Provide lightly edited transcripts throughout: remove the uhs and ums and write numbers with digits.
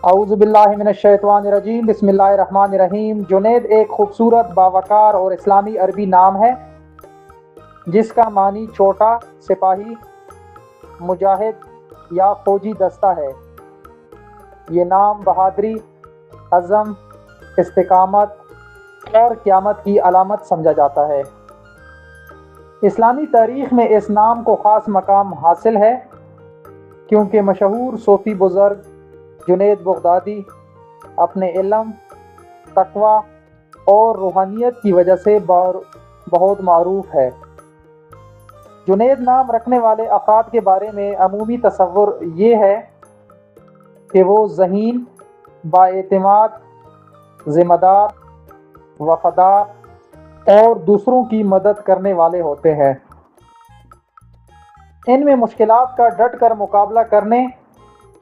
اعوذ باللہ من الشیطان الرجیم، بسم اللہ الرحمن الرحیم۔ جنید ایک خوبصورت، باوقار اور اسلامی عربی نام ہے جس کا معنی چھوٹا سپاہی، مجاہد یا فوجی دستہ ہے۔ یہ نام بہادری، عزم، استقامت اور قیامت کی علامت سمجھا جاتا ہے۔ اسلامی تاریخ میں اس نام کو خاص مقام حاصل ہے کیونکہ مشہور صوفی بزرگ جنید بغدادی اپنے علم، تقوی اور روحانیت کی وجہ سے بہت معروف ہے۔ جنید نام رکھنے والے افراد کے بارے میں عمومی تصور یہ ہے کہ وہ ذہین، بااعتماد، ذمہ دار، وفادار اور دوسروں کی مدد کرنے والے ہوتے ہیں۔ ان میں مشکلات کا ڈٹ کر مقابلہ کرنے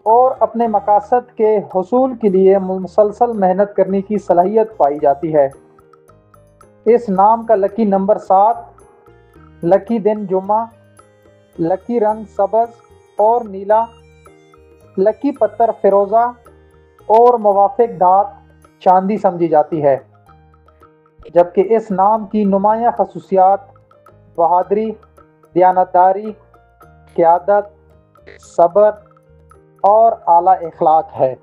اور اپنے مقاصد کے حصول کے لیے مسلسل محنت کرنے کی صلاحیت پائی جاتی ہے۔ اس نام کا لکی نمبر 7، لکی دن جمعہ، لکی رنگ سبز اور نیلا، لکی پتھر فیروزہ اور موافق دھات چاندی سمجھی جاتی ہے، جبکہ اس نام کی نمایاں خصوصیات بہادری، دیانتداری، قیادت، صبر اور اعلیٰ اخلاق ہے۔